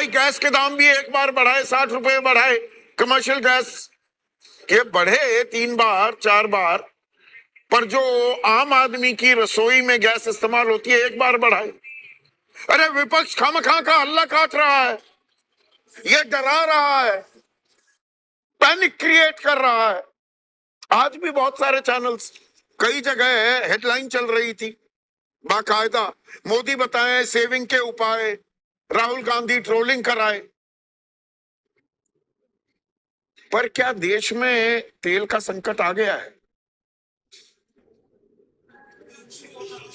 भाई गैस के दाम भी एक बार बढ़ाए, 60 रुपए बढ़ाए, कमर्शियल गैस के बढ़े 3 बार 4 बार, पर जो आम आदमी की रसोई में गैस इस्तेमाल होती है एक बार बढ़ाए। अरे विपक्ष खामखा का हल्ला काट रहा है, ये डरा रहा है, पैनिक क्रिएट कर रहा है। आज भी बहुत सारे चैनल्स, कई जगह हेडलाइन चल रही थी बाकायदा, मोदी बताएं सेविंग के उपाय, राहुल गांधी ट्रोलिंग कराए। पर क्या देश में तेल का संकट आ गया है?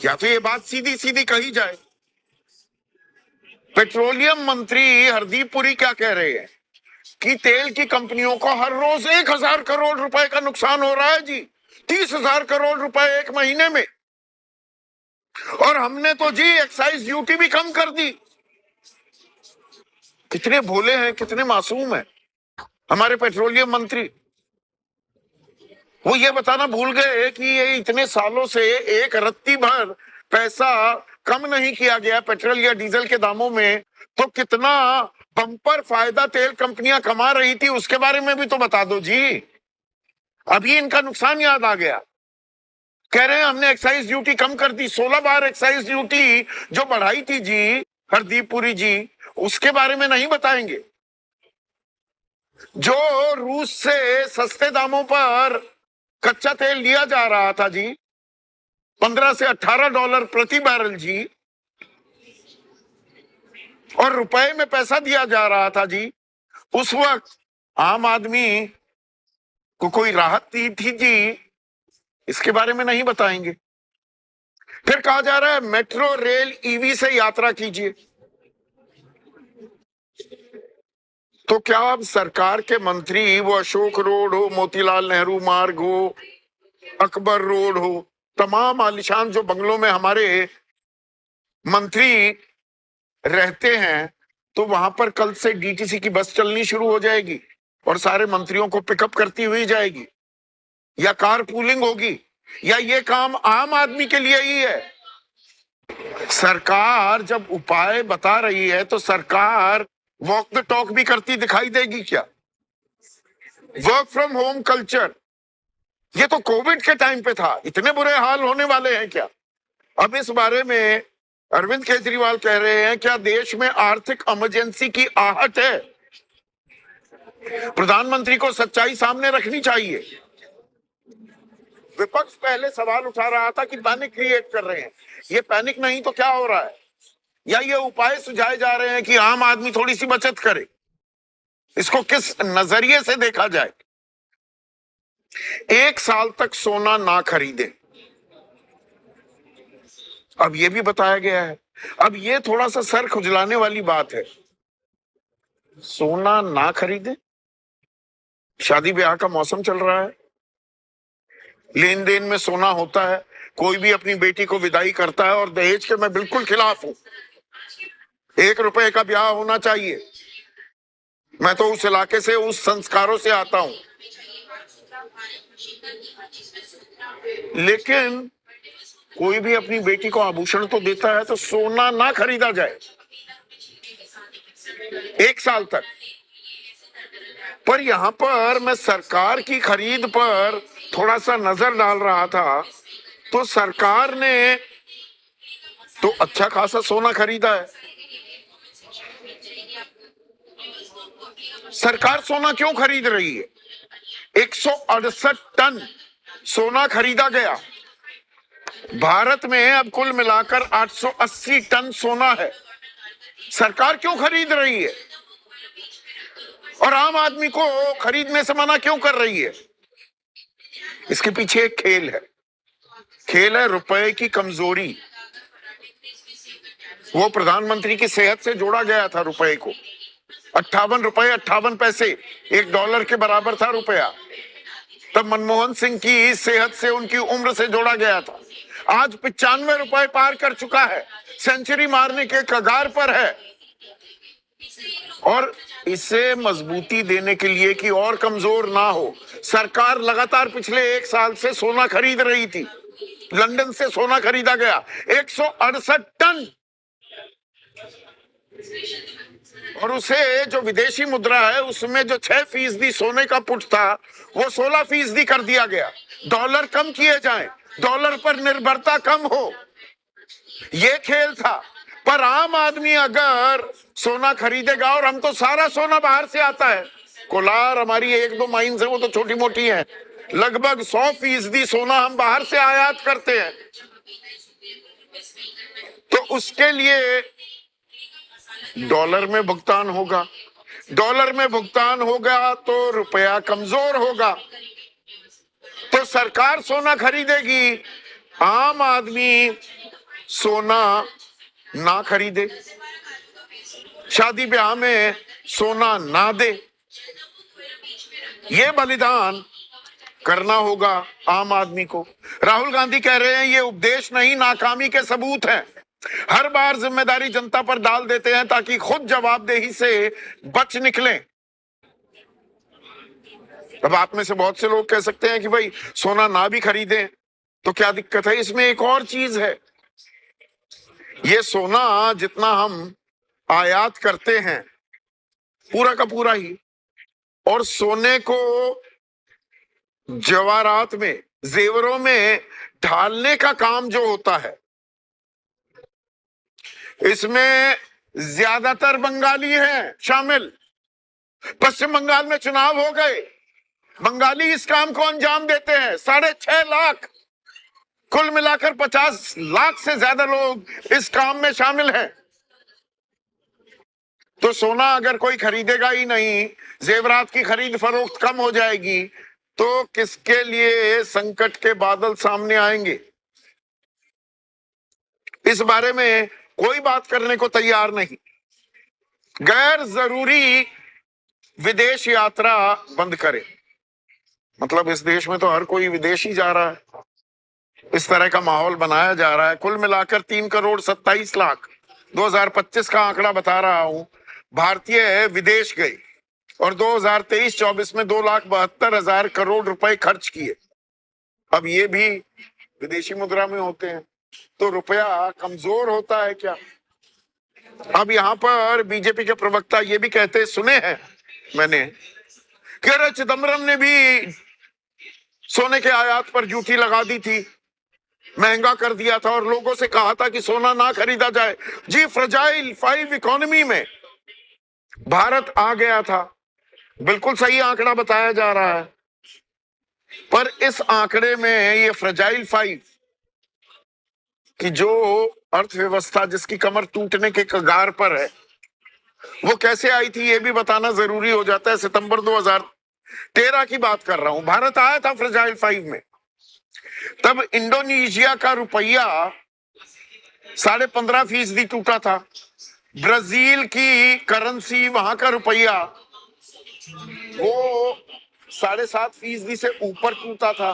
या तो ये बात सीधी सीधी कही जाए। पेट्रोलियम मंत्री हरदीप पुरी क्या कह रहे हैं कि तेल की कंपनियों को हर रोज 1000 करोड़ रुपए का नुकसान हो रहा है जी, 30,000 करोड़ रुपए एक महीने में, और हमने तो जी एक्साइज ड्यूटी भी कम कर दी। कितने भोले हैं, कितने मासूम हैं हमारे पेट्रोलियम मंत्री। वो ये बताना भूल गए कि ये इतने सालों से एक रत्ती भर पैसा कम नहीं किया गया पेट्रोल या डीजल के दामों में, तो कितना बम्पर फायदा तेल कंपनियां कमा रही थी उसके बारे में भी तो बता दो जी। अभी इनका नुकसान याद आ गया, कह रहे हैं हमने एक्साइज ड्यूटी कम कर दी। 16 बार एक्साइज ड्यूटी जो बढ़ाई थी जी हरदीप पुरी जी, उसके बारे में नहीं बताएंगे। जो रूस से सस्ते दामों पर कच्चा तेल लिया जा रहा था जी, 15 से 18 डॉलर प्रति बैरल जी, और रुपए में पैसा दिया जा रहा था जी, उस वक्त आम आदमी को कोई राहत दी थी जी, इसके बारे में नहीं बताएंगे। फिर कहा जा रहा है मेट्रो रेल ईवी से यात्रा कीजिए। तो क्या अब सरकार के मंत्री, वो अशोक रोड हो, मोतीलाल नेहरू मार्ग हो, अकबर रोड हो, तमाम आलिशान जो बंगलों में हमारे मंत्री रहते हैं, तो वहां पर कल से डीटीसी की बस चलनी शुरू हो जाएगी और सारे मंत्रियों को पिकअप करती हुई जाएगी, या कार पूलिंग होगी, या ये काम आम आदमी के लिए ही है? सरकार जब उपाय बता रही है तो सरकार वॉक द टॉक भी करती दिखाई देगी क्या? वर्क फ्रॉम होम कल्चर, ये तो कोविड के टाइम पे था, इतने बुरे हाल होने वाले हैं क्या? अब इस बारे में अरविंद केजरीवाल कह रहे हैं क्या देश में आर्थिक इमरजेंसी की आहट है? प्रधानमंत्री को सच्चाई सामने रखनी चाहिए। विपक्ष पहले सवाल उठा रहा था कि पैनिक क्रिएट कर रहे हैं, ये पैनिक नहीं तो क्या हो रहा है? या ये उपाय सुझाए जा रहे हैं कि आम आदमी थोड़ी सी बचत करे? इसको किस नजरिए से देखा जाए? 1 साल तक सोना ना खरीदे, अब ये भी बताया गया है। अब ये थोड़ा सा सर खुजलाने वाली बात है, सोना ना खरीदे। शादी ब्याह का मौसम चल रहा है, लेन देन में सोना होता है, कोई भी अपनी बेटी को विदाई करता है, और दहेज के मैं बिल्कुल खिलाफ हूं। 1 रुपए का ब्याह होना चाहिए, मैं तो उस इलाके से, उस संस्कारों से आता हूं। लेकिन कोई भी अपनी बेटी को आभूषण तो देता है, तो सोना ना खरीदा जाए 1 साल तक। पर यहां पर मैं सरकार की खरीद पर थोड़ा सा नजर डाल रहा था, तो सरकार ने तो अच्छा खासा सोना खरीदा है। सरकार सोना क्यों खरीद रही है? 168 टन सोना खरीदा गया। भारत में अब कुल मिलाकर 880 टन सोना है। सरकार क्यों खरीद रही है और आम आदमी को खरीदने से मना क्यों कर रही है? इसके पीछे एक खेल है, खेल है रुपए की कमजोरी। वो प्रधानमंत्री की सेहत से जोड़ा गया था रुपए को। 58 रुपए 58 पैसे, $1 के बराबर था रुपया। तब मनमोहन सिंह की सेहत से, उनकी उम्र से जोड़ा गया था। आज 95 रुपए पार कर चुका है, सेंचुरी मारने के कगार पर है। और इसे मजबूती देने के लिए कि और कमजोर ना हो, सरकार लगातार पिछले 1 साल से सोना खरीद रही थी। लंदन से सोना खरीदा गया 168 टन, और उसे जो विदेशी मुद्रा है उसमें जो 6% सोने का पुट था वो 16% कर दिया गया। डॉलर कम किए जाएं, डॉलर पर निर्भरता कम हो, ये खेल था। पर आम आदमी अगर सोना खरीदेगा, और हम तो सारा सोना बाहर से आता है, कोलार हमारी 1-2 माइंस है, वो तो छोटी मोटी है, लगभग 100% सोना हम बाहर से आयात करते हैं। तो उसके लिए डॉलर में भुगतान होगा, डॉलर में भुगतान होगा तो रुपया कमजोर होगा, तो सरकार सोना खरीदेगी, आम आदमी सोना ना खरीदे, शादी ब्याह में सोना ना दे। ये बलिदान करना होगा आम आदमी को। राहुल गांधी कह रहे हैं ये उपदेश नहीं, नाकामी के सबूत हैं। हर बार जिम्मेदारी जनता पर डाल देते हैं ताकि खुद जवाबदेही से बच निकलें। अब आप में से बहुत से लोग कह सकते हैं कि भाई सोना ना भी खरीदें तो क्या दिक्कत है। इसमें एक और चीज है, ये सोना जितना हम आयात करते हैं पूरा का पूरा ही, और सोने को जवाहरात में, जेवरों में ढालने का काम जो होता है, इसमें ज्यादातर बंगाली हैं शामिल। पश्चिम बंगाल में चुनाव हो गए, बंगाली इस काम को अंजाम देते हैं। 6.5 लाख, कुल मिलाकर 50 लाख से ज्यादा लोग इस काम में शामिल हैं। तो सोना अगर कोई खरीदेगा ही नहीं, जेवरात की खरीद फरोख्त कम हो जाएगी, तो किसके लिए संकट के बादल सामने आएंगे। इस बारे में कोई बात करने को तैयार नहीं। गैर जरूरी विदेश यात्रा बंद करें। मतलब इस देश में तो हर कोई विदेश ही जा रहा है, इस तरह का माहौल बनाया जा रहा है। कुल मिलाकर 3,27,00,000, 2025 का आंकड़ा बता रहा हूं, भारतीय विदेश गए और 2023-24 में 2,72,000 करोड़ रुपए खर्च किए। अब ये भी विदेशी मुद्रा में होते हैं, तो रुपया कमजोर होता है क्या। अब यहां पर बीजेपी के प्रवक्ता ये भी कहते सुने हैं मैंने कि अरे चिदम्बरम ने भी सोने के आयात पर ड्यूटी लगा दी थी, महंगा कर दिया था और लोगों से कहा था कि सोना ना खरीदा जाए। जी, फ्रजाइल 5 इकोनॉमी में भारत आ गया था, बिल्कुल सही आंकड़ा बताया जा रहा है। पर इस आंकड़े में ये फ्रजाइल 5 की जो अर्थव्यवस्था जिसकी कमर टूटने के कगार पर है, वो कैसे आई थी ये भी बताना जरूरी हो जाता है। सितंबर 2013 की बात कर रहा हूं, भारत आया था फ्रजाइल 5 में। तब इंडोनेशिया का रुपया 15.5% टूटा था, ब्राजील की करेंसी, वहां का रुपया वो 7.5% से ऊपर टूटा था।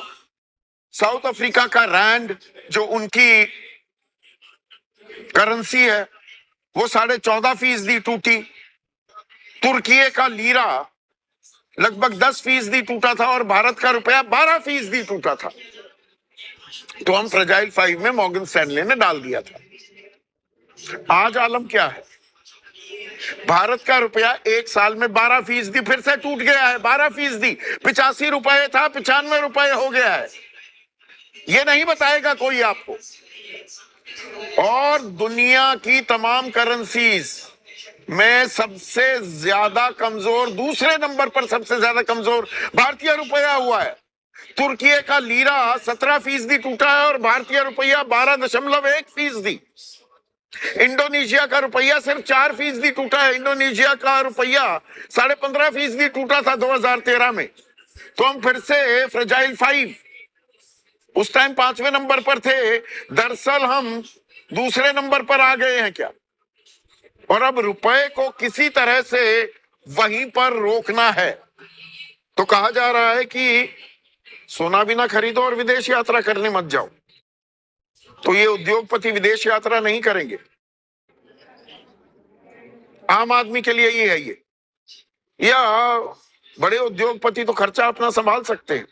साउथ अफ्रीका का रैंड जो उनकी करेंसी है वो 14.5% टूटी। तुर्की का लीरा लगभग 10% टूटा था और भारत का रुपया 12% टूटा था। तो हम फ्रजाइल 5 में मॉर्गन स्टैनले ने डाल दिया था। आज आलम क्या है, भारत का रुपया एक साल में 12% फिर से टूट गया है। 12%, 85 रुपए था 95 रुपए हो गया है। ये नहीं बताएगा कोई आपको। और दुनिया की तमाम करेंसीज में सबसे ज्यादा कमजोर, दूसरे नंबर पर सबसे ज्यादा कमजोर भारतीय रुपया हुआ है। तुर्की का लीरा 17% टूटा है और भारतीय रुपया 12.1%। इंडोनेशिया का रुपया सिर्फ 4% टूटा है। इंडोनेशिया का रुपया 15.5% टूटा था 2013 में। तो हम फिर से फ्रजाइल 5, उस टाइम 5वें नंबर पर थे, दरअसल हम दूसरे नंबर पर आ गए हैं क्या। और अब रुपए को किसी तरह से वहीं पर रोकना है। तो कहा जा रहा है कि सोना भी ना खरीदो और विदेश यात्रा करने मत जाओ। तो ये उद्योगपति विदेश यात्रा नहीं करेंगे। आम आदमी के लिए ये है ये, या बड़े उद्योगपति तो खर्चा अपना संभाल सकते हैं।